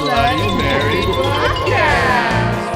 Bloody Mary Podcast.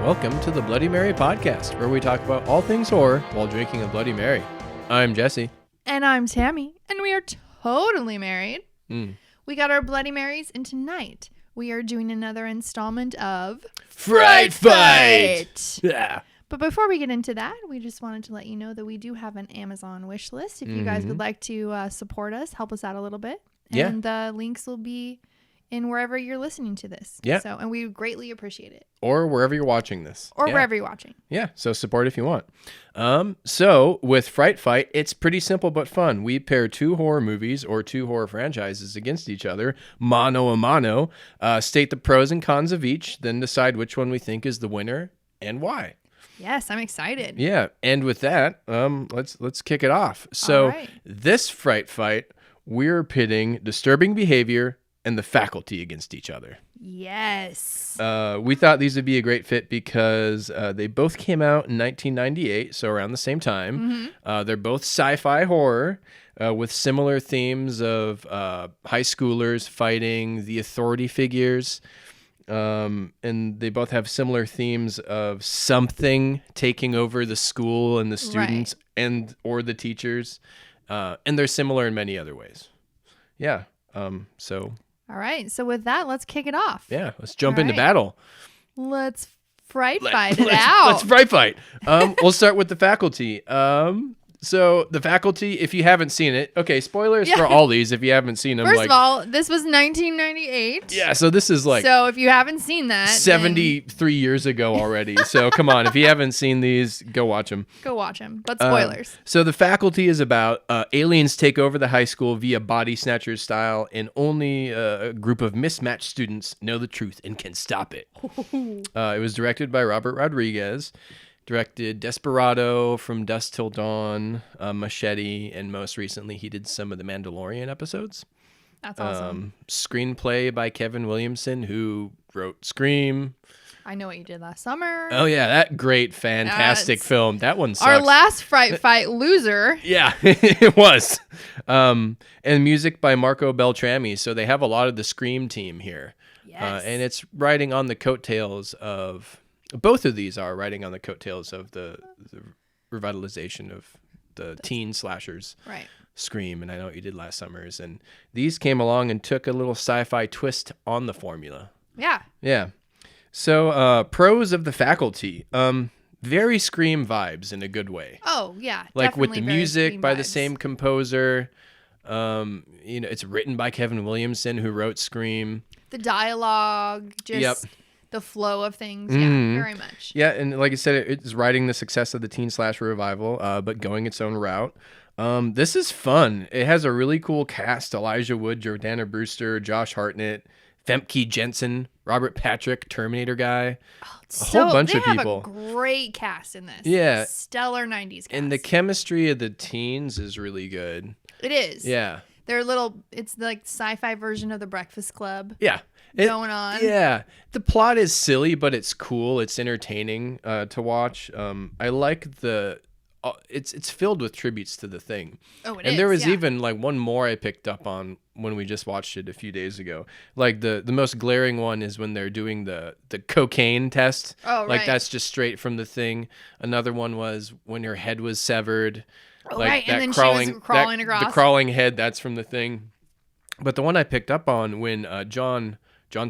Welcome to the Bloody Mary Podcast, where we talk about all things horror while drinking a Bloody Mary. I'm Jesse. And I'm Tammy, and we are totally married. We got our Bloody Marys, and tonight we are doing another installment of Fright Fight! Yeah. But before we get into that, we just wanted to let you know that we do have an Amazon wish list. If you guys would like to support us, help us out a little bit. And the links will be in wherever you're listening to this. Yeah. So, and we greatly appreciate it. Or wherever you're watching this. Or wherever you're watching. Yeah, so support if you want. So with Fright Fight, it's pretty simple but fun. We pair two horror movies or two horror franchises against each other, mano a mano, state the pros and cons of each, then decide which one we think is the winner and why. Yes, I'm excited. Yeah, and with that, let's kick it off. So this Fright Fight, we're pitting disturbing behavior and the faculty against each other. Yes. We thought these would be a great fit because they both came out in 1998, so around the same time. They're both sci-fi horror with similar themes of high schoolers fighting the authority figures. And they both have similar themes of something taking over the school and the students and or the teachers. And they're similar in many other ways. Yeah. All right. So with that, let's kick it off. Yeah. Let's jump into battle. Let's fight it out. Let's Fright Fight. We'll start with the faculty. So the faculty, if you haven't seen it, okay, spoilers for all these if you haven't seen them. First of all, this was 1998. Yeah, so this is so if you haven't seen that, 73 years ago already. So come on, if you haven't seen these, go watch them. Go watch them, but spoilers. So the faculty is about aliens take over the high school via body snatchers style, and only a group of mismatched students know the truth and can stop it. It was directed by Robert Rodriguez. Directed Desperado, From Dusk Till Dawn, Machete, and most recently he did some of the Mandalorian episodes. That's awesome. Screenplay by Kevin Williamson, who wrote Scream. I Know What You Did Last Summer. Oh yeah, that great, fantastic film. That one sucks. Our last Fright Fight loser. Yeah, it was. And music by Marco Beltrami. So they have a lot of the Scream team here. Yes. And it's riding on the coattails of... Both of these are riding on the coattails of the revitalization of the teen slashers. Right. Scream and I Know What You Did Last Summers. And these came along and took a little sci-fi twist on the formula. Yeah. Yeah. So pros of the faculty. Very Scream vibes in a good way. Oh, yeah. Like with the music by vibes. the same composer. It's written by Kevin Williamson, who wrote Scream. The dialogue, just... The flow of things, very much. Yeah, and like I said, it's riding the success of the teen slasher revival, but going its own route. This is fun. It has a really cool cast: Elijah Wood, Jordana Brewster, Josh Hartnett, Femke Jensen, Robert Patrick, Terminator guy. A whole bunch of people. They have a great cast in this. Yeah. Stellar 90s cast. And the chemistry of the teens is really good. It is. Yeah. It's like sci-fi version of The Breakfast Club. Yeah. Going on. Yeah. The plot is silly, but it's cool. It's entertaining to watch. I like it's filled with tributes to The Thing. Oh, and there was even like one more I picked up on when we just watched it a few days ago. Like the most glaring one is when they're doing the cocaine test. Oh, like that's just straight from The Thing. Another one was when her head was severed. Oh, like right. that And then crawling, she was crawling across. The crawling head, that's from The Thing. But the one I picked up on when John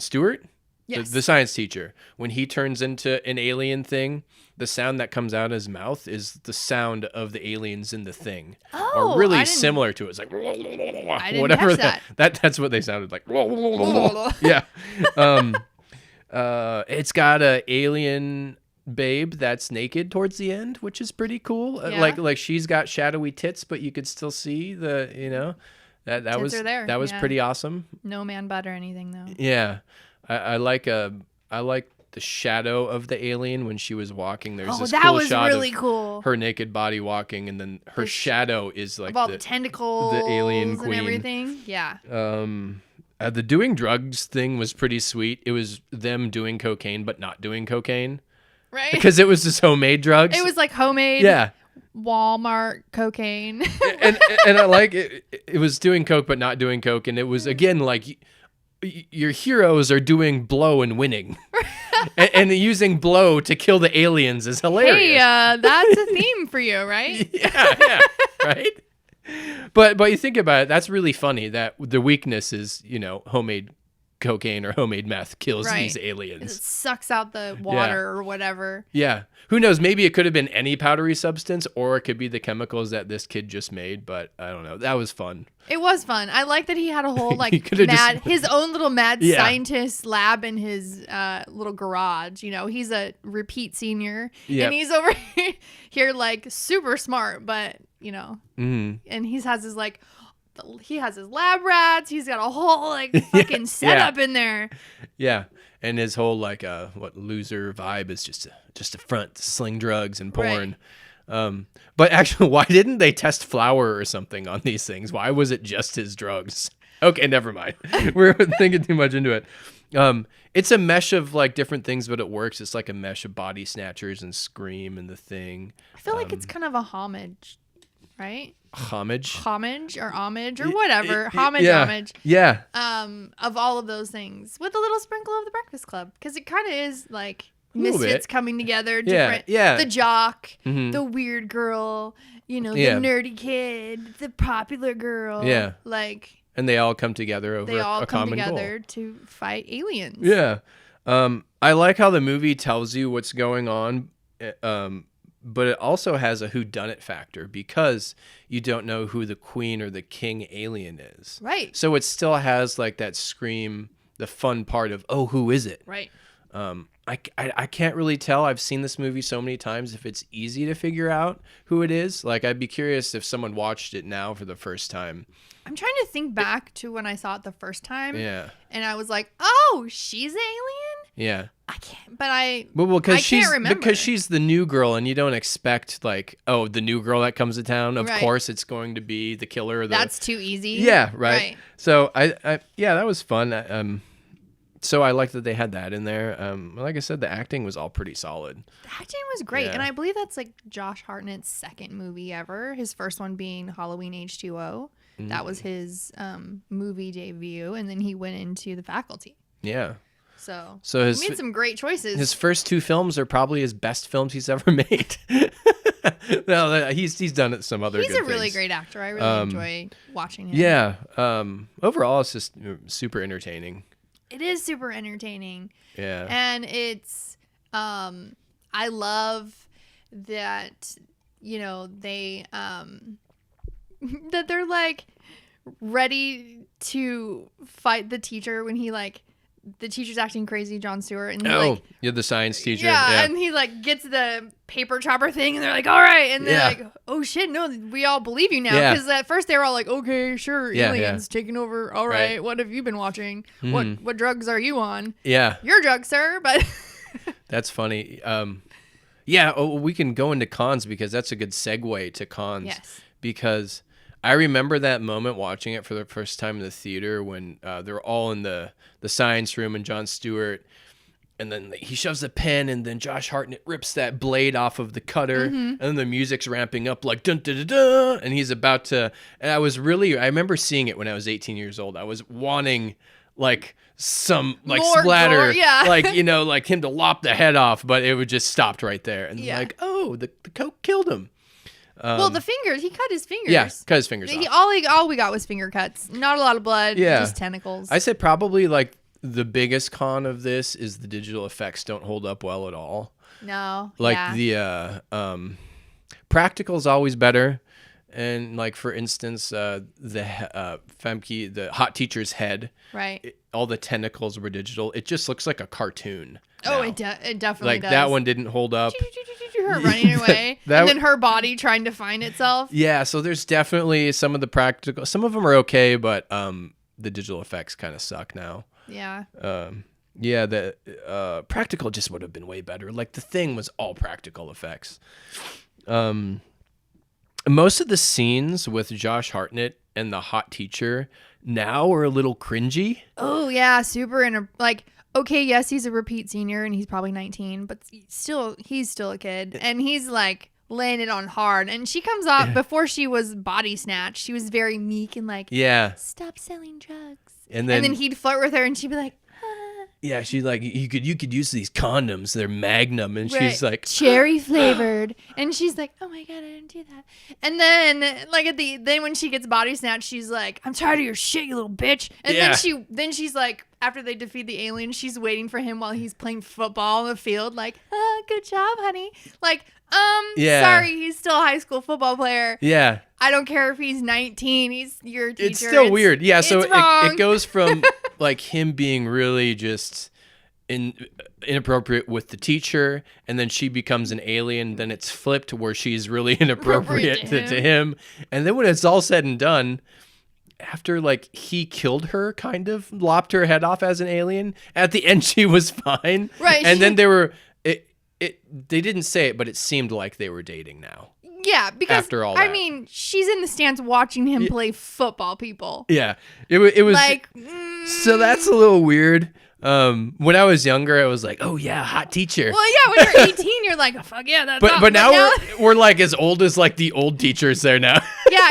Stewart, yes. the science teacher, when he turns into an alien thing, the sound that comes out of his mouth is the sound of the aliens in The Thing. Oh, or really similar to it. It's like whatever that's what they sounded like. Yeah. It's got a alien babe that's naked towards the end, which is pretty cool. Yeah. Like she's got shadowy tits, but you could still see that was pretty awesome. No man butt or anything though. Yeah. I like the shadow of the alien when she was walking. There's this cool shot really of cool. her naked body walking, and then her shadow is like the tentacles, the alien queen and everything. Yeah. The doing drugs thing was pretty sweet. It was them doing cocaine but not doing cocaine. Right. Because it was just homemade drugs. It was like homemade. Yeah. Walmart cocaine. and I like it. It was doing coke, but not doing coke. And it was, again, like your heroes are doing blow and winning. and using blow to kill the aliens is hilarious. Hey, that's a theme for you, right? yeah, right? But you think about it, that's really funny that the weakness is, homemade cocaine or homemade meth kills these aliens. It sucks out the water or whatever. Yeah. Who knows? Maybe it could have been any powdery substance, or it could be the chemicals that this kid just made, but I don't know. That was fun. It was fun. I like that he had a whole his own little mad scientist lab in his little garage. He's a repeat senior, and he's over here like super smart, but and he has his lab rats. He's got a whole fucking setup in there. Yeah. And his whole loser vibe is just a front to sling drugs and porn. Right. But actually, why didn't they test flour or something on these things? Why was it just his drugs? Okay, never mind. We're thinking too much into it. It's a mesh of different things, but it works. It's like a mesh of Body Snatchers and Scream and The Thing. I feel like it's kind of a homage, right? Homage or whatever. Homage. Yeah. Of all of those things with a little sprinkle of The Breakfast Club, because it kind of is like misfits coming together. Different. Yeah. The jock, the weird girl, the nerdy kid, the popular girl. Yeah. And they all come together over a common goal. To fight aliens. Yeah. I like how the movie tells you what's going on. But it also has a whodunit factor because you don't know who the queen or the king alien is. Right. So it still has that Scream, the fun part of, oh, who is it? Right. I can't really tell. I've seen this movie so many times if it's easy to figure out who it is. I'd be curious if someone watched it now for the first time. I'm trying to think back to when I saw it the first time. Yeah. And I was like, oh, she's an alien? Yeah. I can't, but I can't remember. Because she's the new girl, and you don't expect the new girl that comes to town. Of course, it's going to be the killer. That's too easy. Yeah, right. So that was fun. So I like that they had that in there. Like I said, the acting was all pretty solid. The acting was great, and I believe that's Josh Hartnett's second movie ever. His first one being Halloween H2O. That was his movie debut, and then he went into The Faculty. Yeah. So he made some great choices. His first two films are probably his best films he's ever made. No, he's done it some other. He's a really great actor. I really enjoy watching him. Yeah. Overall, it's just super entertaining. It is super entertaining. Yeah. And it's I love that they that they're ready to fight the teacher when he the teacher's acting crazy, Jon Stewart, and you're the science teacher. Yeah, and he gets the paper chopper thing, and they're like, all right, and they're oh shit, no, we all believe you now, because at first they were all like, okay, sure, aliens taking over, all right, what have you been watching? What drugs are you on? Yeah, your drugs, sir. But that's funny. We can go into cons because that's a good segue to cons. Yes, because I remember that moment watching it for the first time in the theater when they're all in the science room and Jon Stewart, and then he shoves the pen, and then Josh Hartnett rips that blade off of the cutter, and then the music's ramping up dun dun dun dun, and he's about to. And I remember seeing it when I was 18 years old. I was wanting some more splatter, gore, yeah. him to lop the head off, but it would just stopped right there, and the coke killed him. Well, the fingers. He cut his fingers. Yeah, cut his fingers off. All we got was finger cuts. Not a lot of blood. Yeah. Just tentacles. I said probably the biggest con of this is the digital effects don't hold up well at all. No. The practical's always better. And for instance, the Femke, the hot teacher's head. Right. All the tentacles were digital. It just looks like a cartoon. Oh, it definitely does. That one didn't hold up. Her running away, and then her body trying to find itself. Yeah, so there's definitely some of the practical. Some of them are okay, but the digital effects kind of suck now. Yeah. The practical just would have been way better. The Thing was all practical effects. Most of the scenes with Josh Hartnett and the hot teacher now are a little cringy. Oh yeah, super okay, yes, he's a repeat senior and he's probably 19, but he's still a kid. And he's laying it on hard. And she comes off, before she was body snatched, she was very meek and like, stop selling drugs. And then he'd flirt with her and she'd be like, yeah, she's like, you could use these condoms. They're Magnum. And she's like, cherry flavored. And she's like, oh my God, I didn't do that. And then like then when she gets body snatched, she's like, I'm tired of your shit, you little bitch. And then she's like, after they defeat the alien, she's waiting for him while he's playing football on the field. Like, good job, honey. Like, sorry, he's still a high school football player. Yeah. I don't care if he's 19. He's your teacher. It's still weird. Yeah. So it goes from like him being really just inappropriate with the teacher, and then she becomes an alien. Then it's flipped where she's really inappropriate to him. And then when it's all said and done, after like he killed her, kind of lopped her head off as an alien, at the end she was fine. Right. And then they didn't say it, but it seemed like they were dating now. Yeah, because after all that. I mean, she's in the stands watching him play football, people. Yeah. It was like, so that's a little weird. When I was younger, I was like, oh yeah, hot teacher. Well, yeah, when you're 18, you're like, oh, fuck yeah, that's but now we're like as old as like the old teachers there now. Yeah,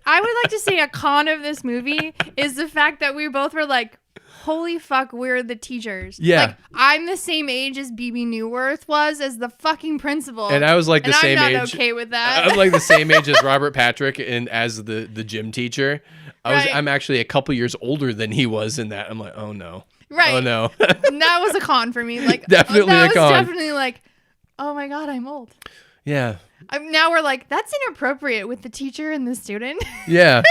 I would like to say a con of this movie is the fact that we both were like, holy fuck, we're the teachers. Yeah. Like, I'm the same age as BB Newworth was as the fucking principal. And I was like the same age. I'm not okay with that. I'm like the same age as Robert Patrick and as the gym teacher. I'm actually a couple years older than he was in that. I'm like, oh no. Right. Oh no. That was a con for me. Like, definitely a con. That was definitely like, oh my God, I'm old. Yeah. Now we're like, that's inappropriate with the teacher and the student. Yeah.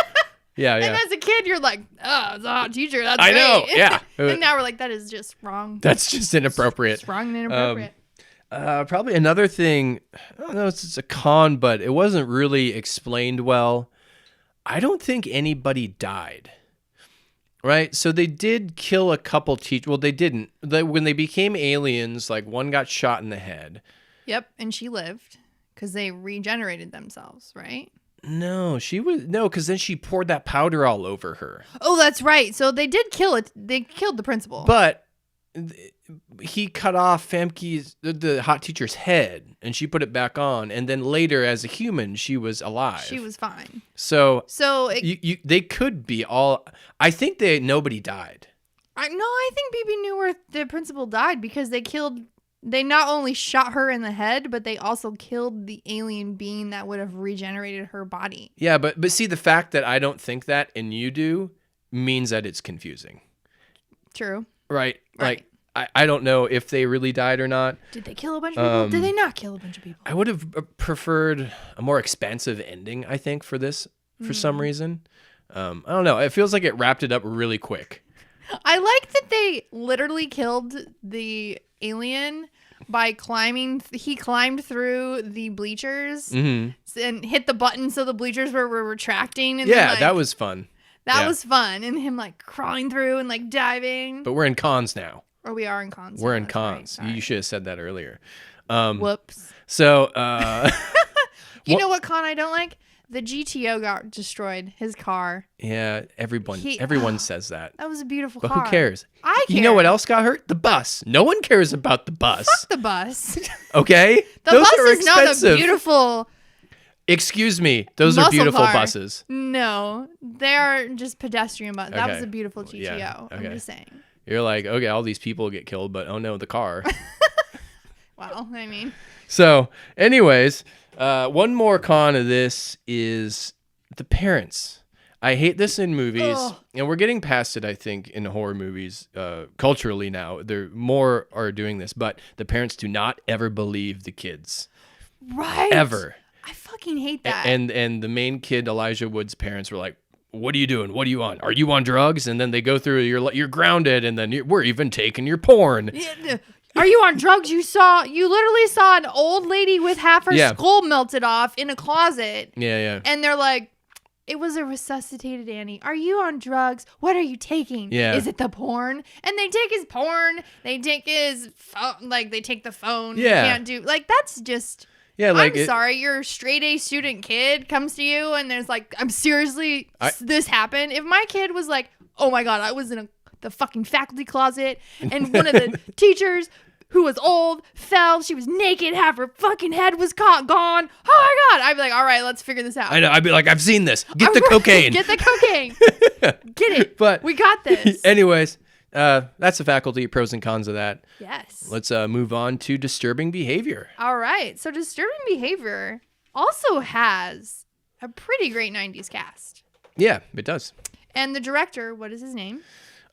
Yeah, And as a kid, you're like, oh, it's a hot teacher. That's I great. know, yeah. And now we're like, that is just wrong. That's just inappropriate. It's wrong and inappropriate. Probably another thing, I don't know if it's a con, but it wasn't really explained well. I don't think anybody died. Right? So they did kill a couple teachers. Well, they didn't. When they became aliens, like one got shot in the head. Yep, and she lived because they regenerated themselves, right? No, because then she poured that powder all over her. Oh, that's right. So they did kill it. They killed the principal. But he cut off Famke's, the hot teacher's head, and she put it back on. And then later, as a human, she was alive. She was fine. So they could be all. I think nobody died. I think BB Newworth, the principal, died because they not only shot her in the head, but they also killed the alien being that would have regenerated her body. Yeah, but see, the fact that I don't think that and you do means that it's confusing. True. Right. Like, I don't know if they really died or not. Did they kill a bunch of people? Did they not kill a bunch of people? I would have preferred a more expansive ending, I think, for this, for some reason. I don't know. It feels like it wrapped it up really quick. I like that they literally killed the alien by climbing. He climbed through the bleachers and hit the button so the bleachers were retracting. And yeah, that was fun. That was fun. And him like crawling through and like diving. But we're in cons now. Or we are in cons. We're in cons. Right. You should have said that earlier. Whoops. So, you know what con I don't like? The GTO got destroyed. His car. Yeah, everyone says that. That was a beautiful car. But who cares? I care. You know what else got hurt? The bus. No one cares about the bus. Fuck the bus. Okay? Those bus are is expensive. Not a beautiful... Excuse me. Those are beautiful buses. No. They are just pedestrian buses. Okay. That was a beautiful GTO. Yeah. Okay. I'm just saying. You're like, okay, all these people get killed, but oh no, the car. Well, I mean. So, anyways, one more con of this is the parents. I hate this in movies, and we're getting past it, I think, in horror movies culturally now. More are doing this, but the parents do not ever believe the kids. Right. Ever. I fucking hate that. And the main kid, Elijah Wood's parents, were like, what are you doing? What are you on? Are you on drugs? And then they go through, you're grounded, and then we're even taking your porn. Are you on drugs? You literally saw an old lady with half her skull melted off in a closet. Yeah. And they're like, it was a resuscitated Annie. Are you on drugs? What are you taking? Yeah. Is it the porn? And they take his porn. They take his phone. Like, they take the phone. Yeah. You can't do, like, that's just... Yeah, like I'm sorry, your straight A student kid comes to you and there's like, this happened. If my kid was like, oh my God, I was in the fucking faculty closet and one of the teachers who was old, fell. She was naked. Half her fucking head was gone. Oh my God. I'd be like, all right, let's figure this out. I know. I'd be like, I've seen this. Get the cocaine. Get the cocaine. Get it. But we got this. Anyways, that's the Faculty, pros and cons of that. Yes. Let's move on to Disturbing Behavior. All right. So Disturbing Behavior also has a pretty great 90s cast. Yeah, it does. And the director, what is his name?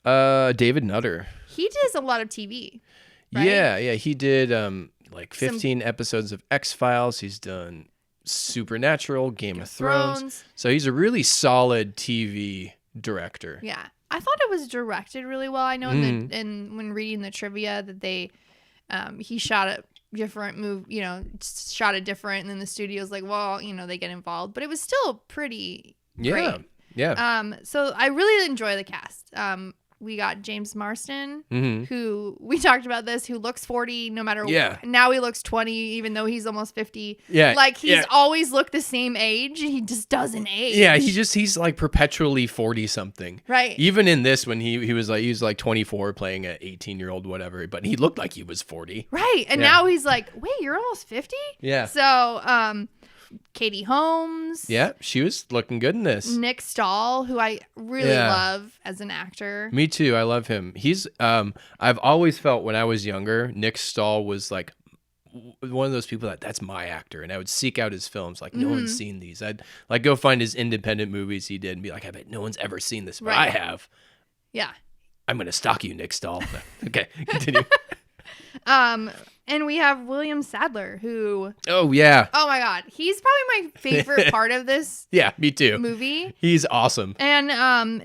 David Nutter. He does a lot of TV. Right? Yeah. He did like 15 episodes of X-Files. He's done Supernatural, Game of Thrones. So he's a really solid TV director. Yeah. I thought it was directed really well. I know in when reading the trivia that they he shot a different shot it different, and then the studio's like, well, they get involved. But it was still pretty great. Yeah. So I really enjoy the cast. We got James Marsden, who we talked about this, who looks 40 no matter what. Now he looks 20, even though he's almost 50. Yeah. Like he's always looked the same age. He just doesn't age. Yeah, he's like perpetually 40 something. Right. Even in this, when he was like 24 playing an 18-year-old, whatever, but he looked like he was 40. Right. And now he's like, wait, you're almost 50? Yeah. So, Katie Holmes. Yeah, she was looking good in this. Nick Stahl, who I really love as an actor. Me too. I love him. He's I've always felt when I was younger, Nick Stahl was like one of those people that's my actor, and I would seek out his films. Like no one's seen these. I'd like go find his independent movies he did and be like, I bet no one's ever seen this, but I have. Yeah. I'm gonna stalk you, Nick Stahl. Okay, continue. And we have William Sadler, who... Oh, yeah. Oh, my God. He's probably my favorite part of this me too. movie. He's awesome. And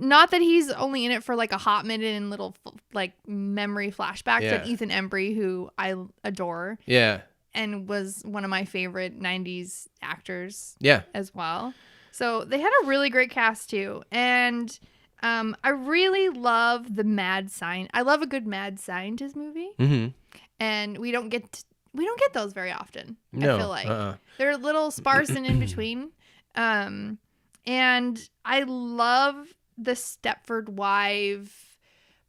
not that he's only in it for like a hot minute and little like memory flashbacks, like Ethan Embry, who I adore. Yeah. And was one of my favorite 90s actors as well. So they had a really great cast, too. And I really love the mad scientist. I love a good mad scientist movie. Mm-hmm. And we don't get those very often. No, I feel like they're a little sparse and in between. And I love the Stepford wife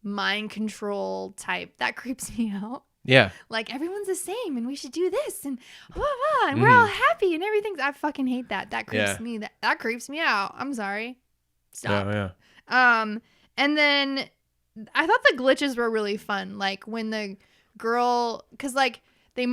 mind control type. That creeps me out. Yeah. Like everyone's the same and we should do this and blah, blah, and we're all happy and everything. I fucking hate that. That creeps me. That creeps me out. I'm sorry. Stop. Yeah. And then I thought the glitches were really fun. Like when the girl, because like they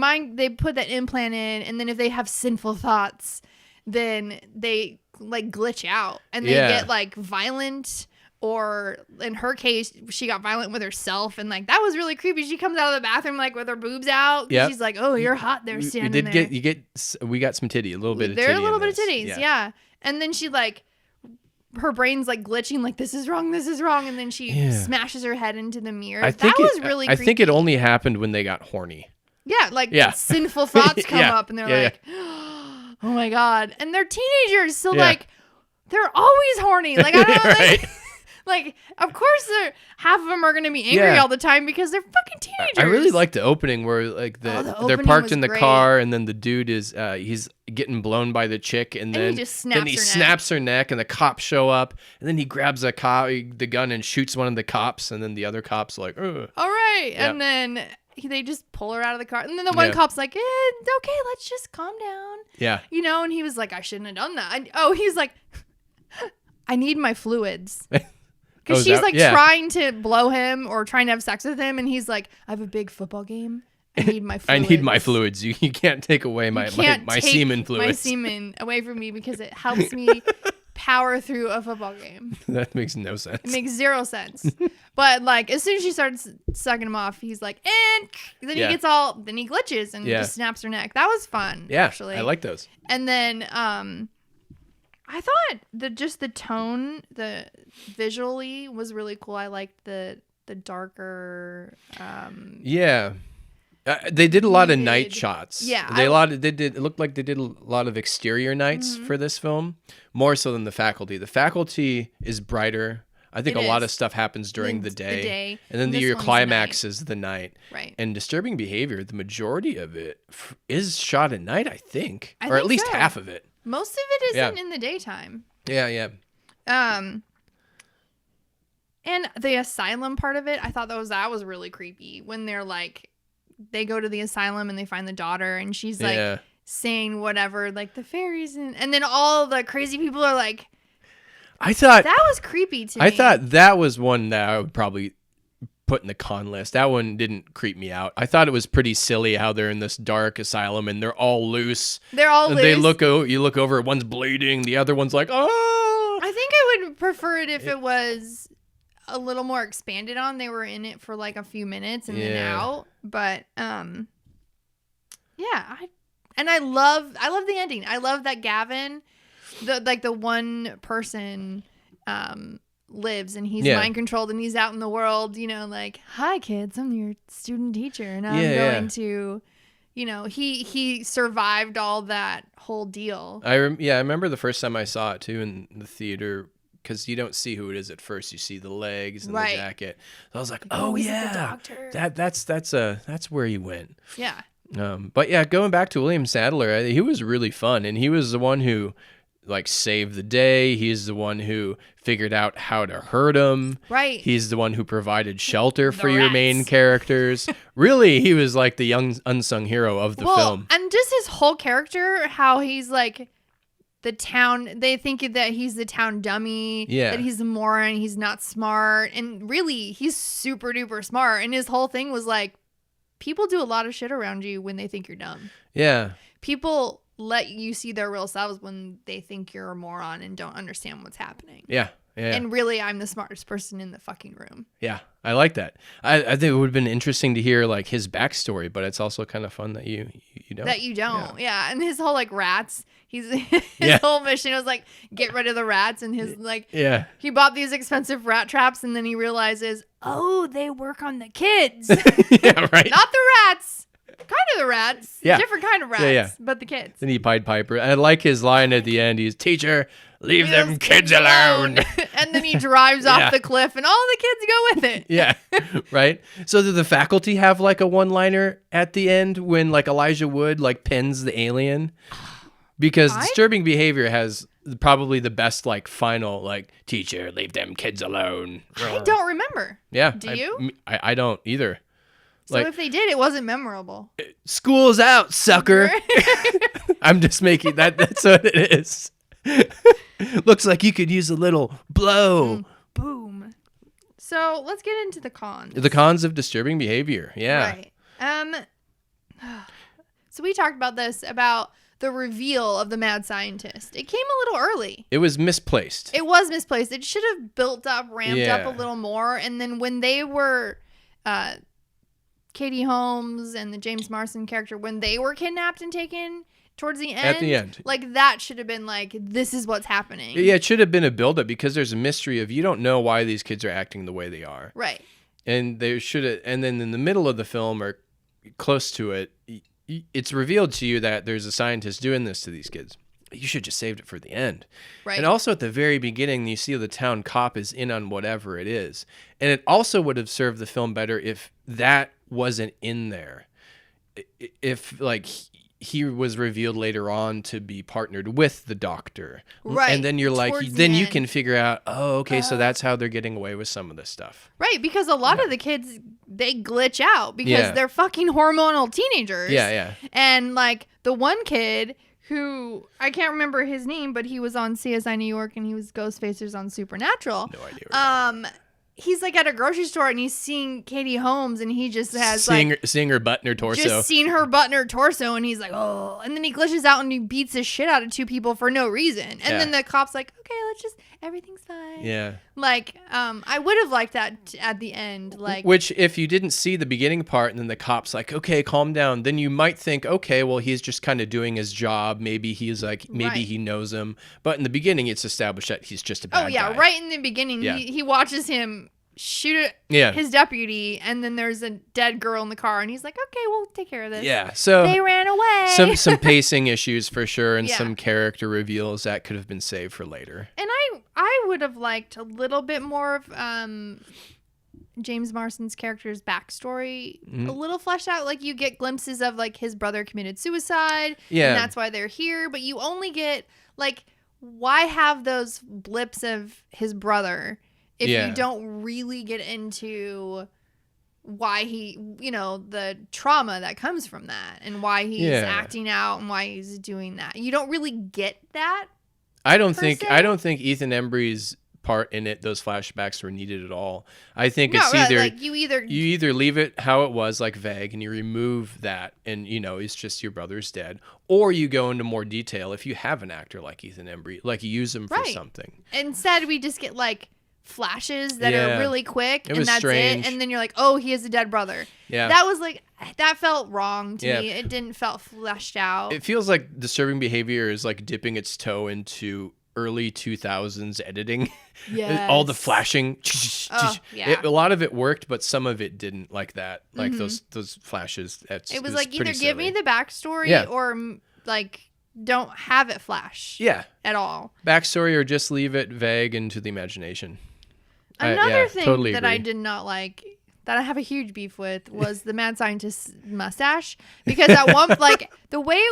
put that implant in, and then if they have sinful thoughts, then they like glitch out and they get like violent, or in her case she got violent with herself, and like that was really creepy. She comes out of the bathroom like with her boobs out. She's like, oh, you're hot there standing there. We got some titty, a little bit of titty. There are a little bit of titties, yeah. And then she like, her brain's like glitching, like this is wrong, and then she smashes her head into the mirror. That was really creepy. I think it only happened when they got horny. Yeah, like sinful thoughts come up and they're like, oh my God. And they're teenagers, so like they're always horny. Like I don't know, right. like of course half of them are gonna be angry all the time because they're fucking teenagers. I really like the opening where like they're parked in the car, and then the dude is he's getting blown by the chick, and then he just snaps her neck, and the cops show up, and then he grabs the gun and shoots one of the cops, and then the other cop's like, ugh. All right, and then they just pull her out of the car, and then the one cop's like, okay, let's just calm down. Yeah, and he was like, I shouldn't have done that. He's like, I need my fluids. Because she's like trying to blow him or trying to have sex with him, and he's like, I have a big football game. I need my fluids. I need my fluids. You can't take away my semen fluids. My semen away from me because it helps me power through a football game. That makes no sense. It makes zero sense. But like as soon as she starts sucking him off, he's like, and then he then he glitches and just snaps her neck. That was fun. Yeah, actually. I like those. And then I thought the tone, the visually was really cool. I liked the darker. They did a lot of night shots. Yeah, it looked like they did a lot of exterior nights for this film, more so than The Faculty. The Faculty is brighter. I think a lot of stuff happens during the day, and then your climax is the night. Right. And Disturbing Behavior, the majority of it is shot at night, I think, or at least half of it. Most of it isn't in the daytime. Yeah. And the asylum part of it, I thought that was really creepy when they're like they go to the asylum and they find the daughter, and she's like saying whatever, like the fairies, and then all the crazy people are like, I thought that was creepy to me. I thought that was one that I would probably put in the con list. That one didn't creep me out. I thought it was pretty silly how they're in this dark asylum and they're all loose. They look you look over, one's bleeding, the other one's like, oh. I think I would prefer it if it was a little more expanded on. They were in it for like a few minutes and then out. But I love the ending. I love that Gavin, the one person lives and he's mind controlled and he's out in the world, like, hi kids, I'm your student teacher and I'm going to, he survived all that whole deal. I remember the first time I saw it too in the theater, because you don't see who it is at first. You see the legs and the jacket. So I was like, oh yeah, that's where he went. Yeah. But yeah, going back to William Sadler, he was really fun, and he was the one who like saved the day. He's the one who figured out how to hurt him. Right. He's the one who provided shelter for your main characters. Really, he was like the young unsung hero of the film. And just his whole character, how he's like the town, they think that he's the town dummy, that he's a moron, he's not smart, and really he's super duper smart. And his whole thing was like, people do a lot of shit around you when they think you're dumb. Yeah. People let you see their real selves when they think you're a moron and don't understand what's happening. Yeah. Yeah. And really, I'm the smartest person in the fucking room. Yeah. I like that. I think it would have been interesting to hear like his backstory, but it's also kind of fun that you don't. That you don't. Yeah. And his whole like rats, his whole mission was like, get rid of the rats. And his like, he bought these expensive rat traps and then he realizes, oh, they work on the kids. Yeah, right. Not the rats. Kind of the rats. Yeah. Different kind of rats, but the kids. Then he Pied Piper. I like his line at the end. He's, teacher, leave them kids alone. And then he drives off the cliff and all the kids go with it. Yeah, right? So did the faculty have like a one-liner at the end when like Elijah Wood like pins the alien? Because disturbing behavior has probably the best like final like, teacher, leave them kids alone. I don't remember. Yeah. Do you? I don't either. So if they did, it wasn't memorable. School's out, sucker. I'm just making that's what it is. Looks like you could use a little blow. Boom. So let's get into the cons. The cons of disturbing behavior. Yeah. Right. So we talked about the reveal of the mad scientist. It came a little early. It was misplaced. It should have built up, ramped up a little more. And then when they were Katie Holmes and the James Marsden character, when they were kidnapped and taken towards the end. At the end. Like, that should have been like, this is what's happening. Yeah, it should have been a buildup because there's a mystery of you don't know why these kids are acting the way they are. Right. And they should have, and then in the middle of the film or close to it, it's revealed to you that there's a scientist doing this to these kids. You should just saved it for the end. Right. And also at the very beginning, you see the town cop is in on whatever it is. And it also would have served the film better if that wasn't in there. If like he was revealed later on to be partnered with the doctor. Right. And then you're like, then you can figure out, oh, okay, so that's how they're getting away with some of this stuff. Right. Because a lot of the kids, they glitch out because they're fucking hormonal teenagers. Yeah, yeah. And like the one kid who, I can't remember his name, but he was on CSI New York and he was Ghostfacers on Supernatural. No idea. He's like at a grocery store and he's seeing Katie Holmes and he just has seeing her butt and her torso. Just seeing her butt and her torso and he's like, oh. And then he glitches out and he beats the shit out of two people for no reason. And then the cop's like, okay, everything's fine. Yeah. Like, I would have liked that at the end. Like, which if you didn't see the beginning part and then the cop's like, okay, calm down, then you might think, okay, well, he's just kind of doing his job. Maybe he's like, maybe he knows him. But in the beginning, it's established that he's just a bad guy. Right in the beginning, he watches him shoot his deputy, and then there's a dead girl in the car, and he's like, okay, we'll take care of this. Yeah, so they ran away. Some pacing issues for sure, and some character reveals that could have been saved for later. And I would have liked a little bit more of James Marsden's character's backstory, a little fleshed out. Like, you get glimpses of like his brother committed suicide, and that's why they're here, but you only get like, why have those blips of his brother if you don't really get into why he, the trauma that comes from that and why he's acting out and why he's doing that. You don't really get that. I don't think Ethan Embry's part in it, those flashbacks were needed at all. I think it's either like you either leave it how it was, like vague, and you remove that, and it's just your brother's dead, or you go into more detail if you have an actor like Ethan Embry, like you use him for something. Instead, we just get like flashes that are really quick, and that's strange. it. And then you're like, oh, he has a dead brother. Yeah, that felt wrong to me. It didn't felt fleshed out. It feels like disturbing behavior is like dipping its toe into early 2000s editing. Yes. All the flashing. Yeah. A lot of it worked, but some of it didn't, like that. Like those flashes. It was like either give me the backstory or like don't have it flash. Yeah. At all. Backstory or just leave it vague and to the imagination. Another thing totally that agree. I did not like, that I have a huge beef with, was the mad scientist's mustache. Because at one, like, the way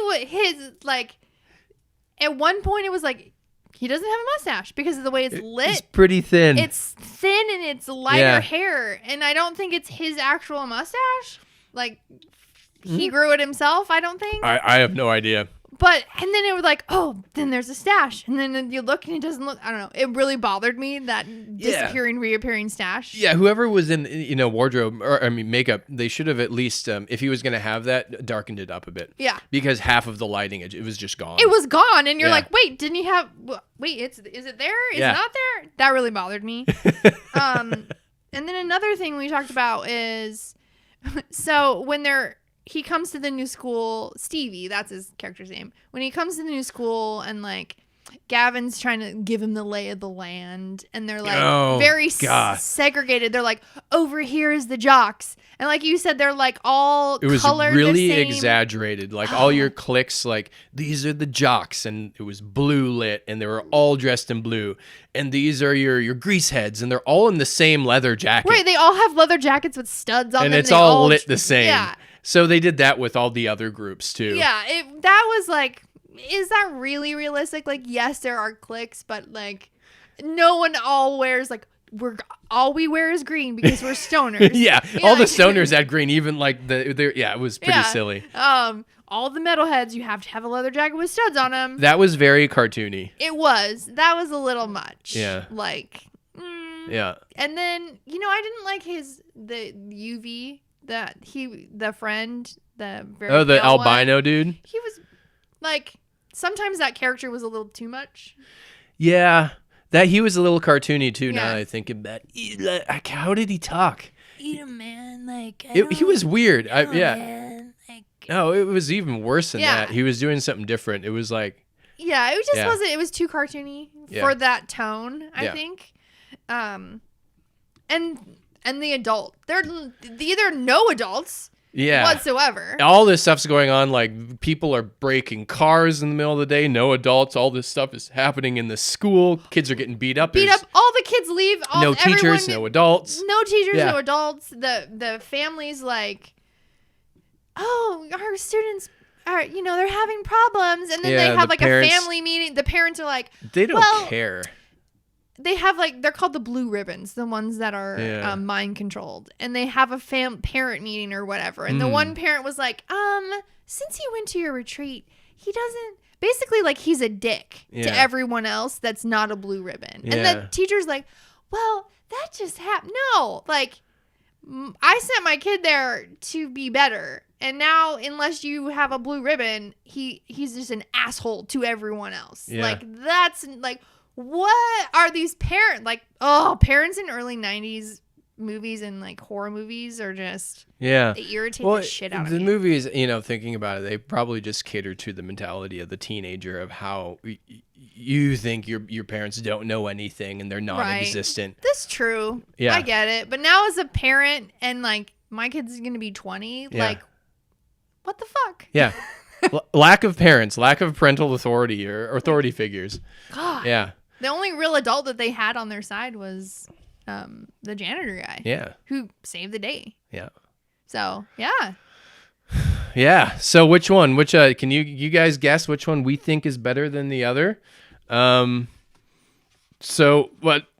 at one point it was like, he doesn't have a mustache because of the way it's lit. It's pretty thin. It's thin and it's lighter hair. And I don't think it's his actual mustache. Like, he grew it himself, I don't think. I have no idea. And then it was like, oh, then there's a stash. And then you look and it doesn't look, I don't know. It really bothered me, that disappearing, reappearing stash. Yeah, whoever was in, wardrobe, or makeup, they should have at least, if he was going to have that, darkened it up a bit. Yeah. Because half of the lighting, it was just gone. It was gone. And you're like, wait, didn't he have, is it there? Is it not there? That really bothered me. And then another thing we talked about is, so when he comes to the new school, Stevie, that's his character's name. When he comes to the new school and like Gavin's trying to give him the lay of the land, and they're like very segregated. They're like, over here is the jocks. And like you said, they're like all it was colored really the same. Exaggerated. Like all your cliques, like these are the jocks, and it was blue lit, and they were all dressed in blue. And these are your grease heads, and they're all in the same leather jacket. Right, they all have leather jackets with studs on them. And it's all lit the same. Yeah. So they did that with all the other groups too. Yeah, that was like, is that really realistic? Like, yes, there are cliques, but like, no one all wears like, all we wear is green because we're stoners. Yeah, all the stoners had green. Even like it was pretty silly. All the metalheads, you have to have a leather jacket with studs on them. That was very cartoony. It was. That was a little much. Yeah. Like. Yeah. And then I didn't like the UV. The friend, the very the albino dude. He was like, sometimes that character was a little too much. Yeah, that he was a little cartoony too. Now that I think about it. Like, how did he talk? Eat a man, like he was weird. Man, like, no, it was even worse than that. He was doing something different. It was like, it just wasn't. It was too cartoony for that tone, I think. And the adult, they're either no adults whatsoever. All this stuff's going on, like people are breaking cars in the middle of the day, no adults. All this stuff is happening in the school. Kids are getting beat up. All the kids leave. No teachers, no adults. No teachers, no adults. The family's like, oh, our students are, they're having problems. And then they have like a family meeting. The parents are like, they don't care. They have like, they're called the blue ribbons, the ones that are mind controlled, and they have a parent meeting or whatever. And the one parent was like, since he went to your retreat, he doesn't, basically like he's a dick to everyone else that's not a blue ribbon. And the teacher's like, well, that just happened. No, like I sent my kid there to be better. And now, unless you have a blue ribbon, he's just an asshole to everyone else. Yeah. Like that's like, what are these parents like? Oh, parents in early 90s movies and like horror movies are just they irritate the shit out of me. The movies, thinking about it, they probably just cater to the mentality of the teenager of how you think your parents don't know anything and they're non-existent. Right. That's true. Yeah, I get it. But now as a parent and like my kid's gonna be 20, like what the fuck? Yeah. Lack of parents, lack of parental authority or authority figures. God. Yeah. The only real adult that they had on their side was the janitor guy. Yeah. Who saved the day. Yeah. So, yeah. Yeah. So which one? Can you guys guess which one we think is better than the other? So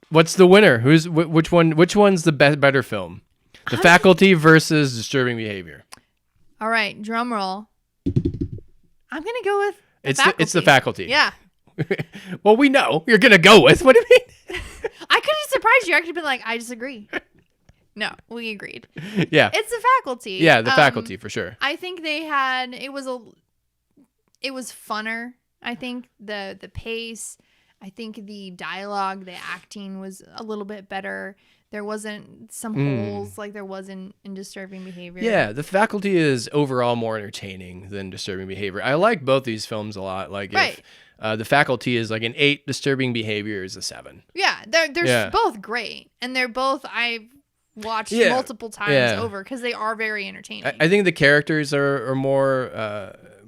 what's the winner? Which one's the better film? The Faculty versus Disturbing Behavior. All right, drum roll. I'm gonna go with it's the Faculty. Yeah. Well, we know you're gonna go with. What do you mean? I could have surprised you. I could have been like, I disagree. No, we agreed. Yeah. It's the Faculty. Yeah, the Faculty for sure. I think it was funner. I think the pace, I think the dialogue, the acting was a little bit better. There wasn't some holes like there was in Disturbing Behavior. Yeah, The Faculty is overall more entertaining than Disturbing Behavior. I like both these films a lot. Like if The Faculty is like an 8, Disturbing Behavior is a 7. Yeah, they're both great, and they're both I've watched multiple times over because they are very entertaining. I think the characters are more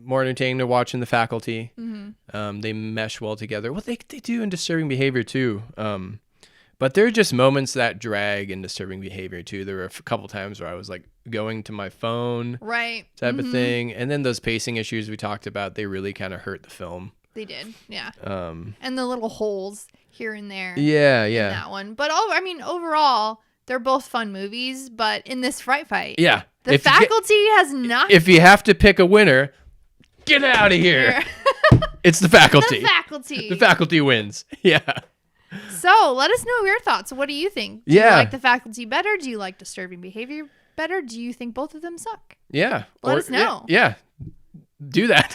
entertaining to watch in The Faculty. Mm-hmm. They mesh well together. Well, they do in Disturbing Behavior too. But there are just moments that drag in Disturbing Behavior too. There were a couple times where I was like going to my phone, type of thing. And then those pacing issues we talked about, they really kind of hurt the film. They did, yeah. And the little holes here and there. Yeah. In that one, but overall, they're both fun movies. But in this Fright Fight, the Faculty has not. If you have to pick a winner, get out of here. It's The Faculty. The Faculty. The Faculty wins. Yeah. So let us know your thoughts. What do you think? Do you like The Faculty better? Do you like Disturbing Behavior better? Do you think both of them suck? Yeah. Let us know. Yeah. Do that.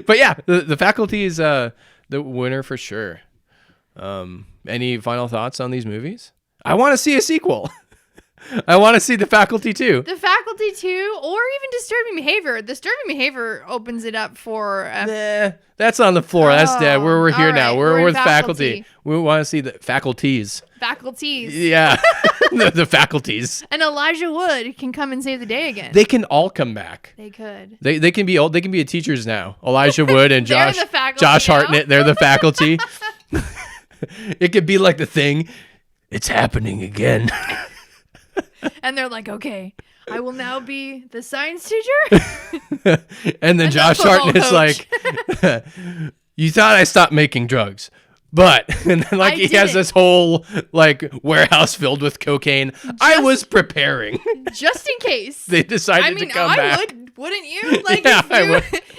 But yeah, the Faculty is the winner for sure. Any final thoughts on these movies? I want to see a sequel. I want to see The Faculty 2. The Faculty 2, or even Disturbing Behavior. Disturbing Behavior opens it up for... that's on the floor. That's dead. We're here now. We're with Faculty. Faculty. We want to see the Faculties. Faculties. Yeah. the Faculties. And Elijah Wood can come and save the day again. They can all come back. They could. They can be old. They can be teachers now. Elijah Wood and Josh now? Hartnett. They're the Faculty. It could be like The Thing. It's happening again. And they're like, okay, I will now be the science teacher. And then Josh Hartnett's like, you thought I stopped making drugs. But, and then like he has this whole like warehouse filled with cocaine. I was preparing. Just in case. They decided to come back. Wouldn't you? Like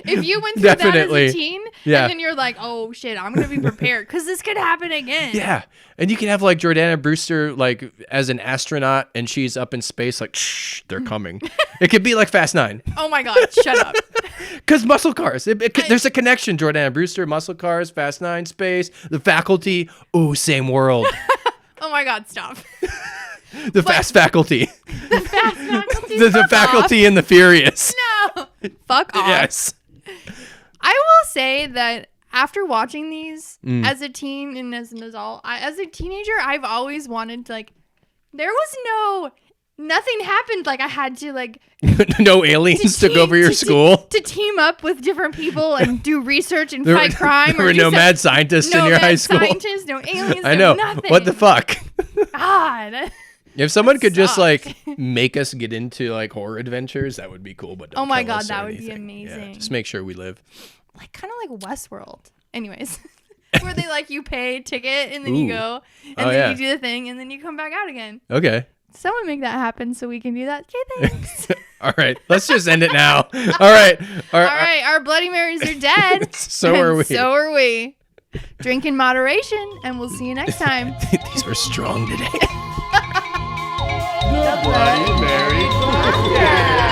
if you went through Definitely. that as a teen, and then you're like, oh shit, I'm gonna be prepared because this could happen again. Yeah, and you can have like Jordana Brewster like as an astronaut, and she's up in space like, shh, they're coming. It could be like Fast 9. Oh my god, shut up. Because muscle cars, there's a connection. Jordana Brewster, muscle cars, Fast 9, space, The Faculty. Ooh, same world. Oh my god, stop. Fast Faculty. The Fast Faculty. The Faculty and the Furious. No. Fuck off. Yes. I will say that after watching these as a teen and as an adult, as a teenager, I've always wanted to like, there was nothing happened. Like I had to like. No aliens took over your school? To team up with different people and do research and fight crime. There were no mad scientists in your high school. No scientists, no aliens, I know. Nothing. What the fuck? God. If someone could just like make us get into like horror adventures, that would be cool. But don't kill us that or would be anything. amazing. Yeah, just make sure we live. Like kind of like Westworld. Anyways, where they like you pay a ticket and then you go and then you do the thing and then you come back out again. Okay. Someone make that happen so we can do that. Okay, thanks. All right, let's just end it now. All right. All right, our Bloody Marys are dead. So are we. So are we. Drink in moderation, and we'll see you next time. These were strong today. The Bloody Mary Podcast.